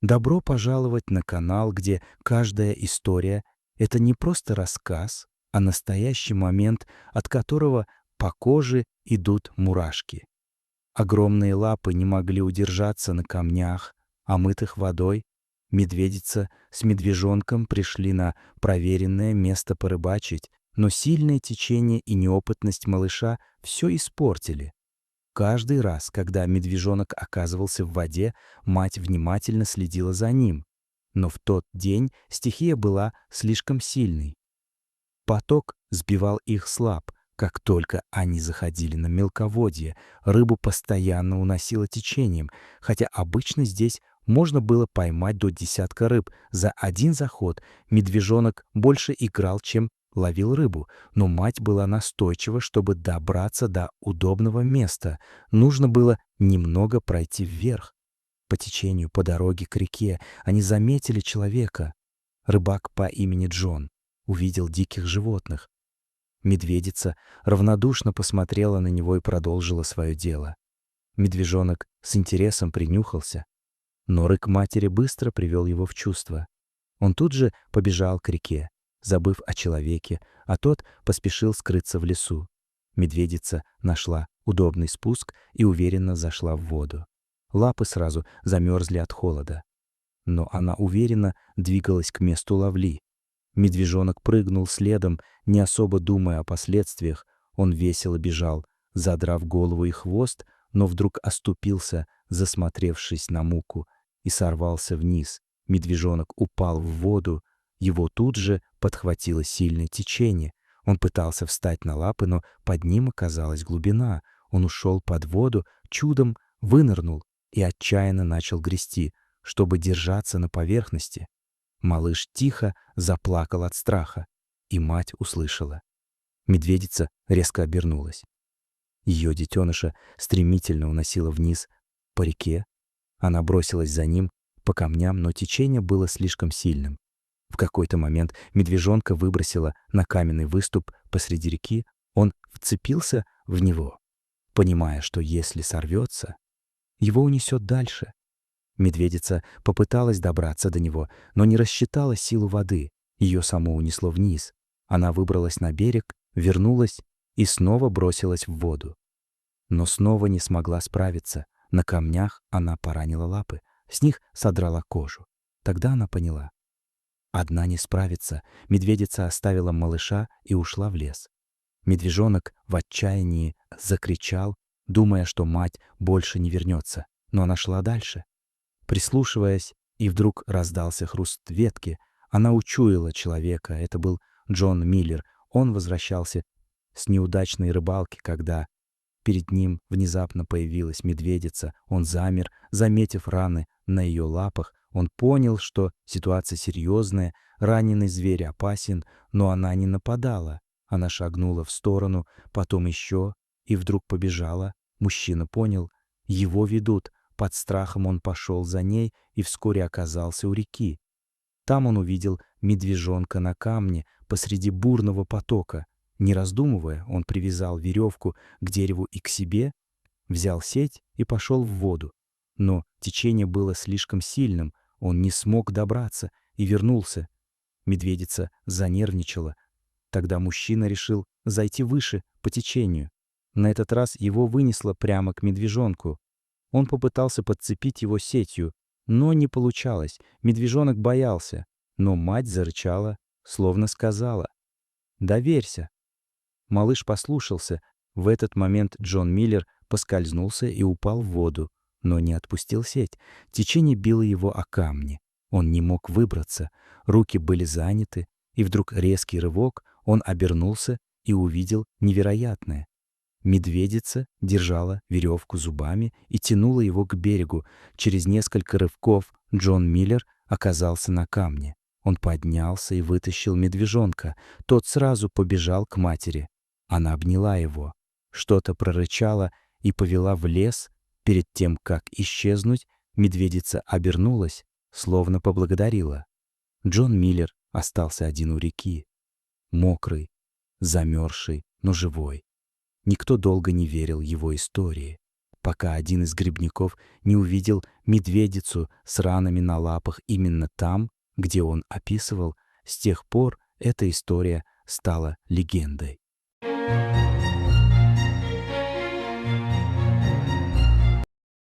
Добро пожаловать на канал, где каждая история — это не просто рассказ, а настоящий момент, от которого по коже идут мурашки. Огромные лапы не могли удержаться на камнях, омытых водой. Медведица с медвежонком пришли на проверенное место порыбачить, но сильное течение и неопытность малыша все испортили. Каждый раз, когда медвежонок оказывался в воде, мать внимательно следила за ним. Но в тот день стихия была слишком сильной. Поток сбивал их с лап. Как только они заходили на мелководье, рыбу постоянно уносило течением, хотя обычно здесь можно было поймать до десятка рыб. За один заход медвежонок больше играл, чем ловил рыбу, но мать была настойчива, чтобы добраться до удобного места. Нужно было немного пройти вверх. По течению, по дороге к реке, они заметили человека. Рыбак по имени Джон увидел диких животных. Медведица равнодушно посмотрела на него и продолжила свое дело. Медвежонок с интересом принюхался, но рык матери быстро привел его в чувство. Он тут же побежал к реке, забыв о человеке, а тот поспешил скрыться в лесу. Медведица нашла удобный спуск и уверенно зашла в воду. Лапы сразу замерзли от холода, но она уверенно двигалась к месту ловли. Медвежонок прыгнул следом, не особо думая о последствиях. Он весело бежал, задрав голову и хвост, но вдруг оступился, засмотревшись на муку, и сорвался вниз. Медвежонок упал в воду. Его тут же подхватило сильное течение. Он пытался встать на лапы, но под ним оказалась глубина. Он ушел под воду, чудом вынырнул и отчаянно начал грести, чтобы держаться на поверхности. Малыш тихо заплакал от страха, и мать услышала. Медведица резко обернулась. Ее детеныша стремительно уносила вниз по реке. Она бросилась за ним по камням, но течение было слишком сильным. В какой-то момент медвежонка выбросило на каменный выступ посреди реки. Он вцепился в него, понимая, что если сорвется, его унесет дальше. Медведица попыталась добраться до него, но не рассчитала силу воды. Ее само унесло вниз. Она выбралась на берег, вернулась и снова бросилась в воду. Но снова не смогла справиться. На камнях она поранила лапы, с них содрала кожу. Тогда она поняла. Одна не справится. Медведица оставила малыша и ушла в лес. Медвежонок в отчаянии закричал, думая, что мать больше не вернется. Но она шла дальше. Прислушиваясь, и вдруг раздался хруст ветки. Она учуяла человека. Это был Джон Миллер. Он возвращался с неудачной рыбалки, когда перед ним внезапно появилась медведица. Он замер, заметив раны на ее лапах. Он понял, что ситуация серьезная, раненый зверь опасен, но она не нападала. Она шагнула в сторону, потом еще, и вдруг побежала. Мужчина понял, его ведут. Под страхом он пошел за ней и вскоре оказался у реки. Там он увидел медвежонка на камне посреди бурного потока. Не раздумывая, он привязал веревку к дереву и к себе, взял сеть и пошел в воду. Но течение было слишком сильным, он не смог добраться и вернулся. Медведица занервничала. Тогда мужчина решил зайти выше по течению. На этот раз его вынесло прямо к медвежонку. Он попытался подцепить его сетью, но не получалось. Медвежонок боялся, но мать зарычала, словно сказала: «Доверься». Малыш послушался. В этот момент Джон Миллер поскользнулся и упал в воду, но не отпустил сеть. Течение било его о камни. Он не мог выбраться, руки были заняты, и вдруг резкий рывок, он обернулся и увидел невероятное. Медведица держала веревку зубами и тянула его к берегу. Через несколько рывков Джон Миллер оказался на камне. Он поднялся и вытащил медвежонка. Тот сразу побежал к матери. Она обняла его, что-то прорычала и повела в лес. Перед тем, как исчезнуть, медведица обернулась, словно поблагодарила. Джон Миллер остался один у реки, мокрый, замерзший, но живой. Никто долго не верил его истории. пока один из грибников не увидел медведицу с ранами на лапах именно там, где он описывал. С тех пор эта история стала легендой.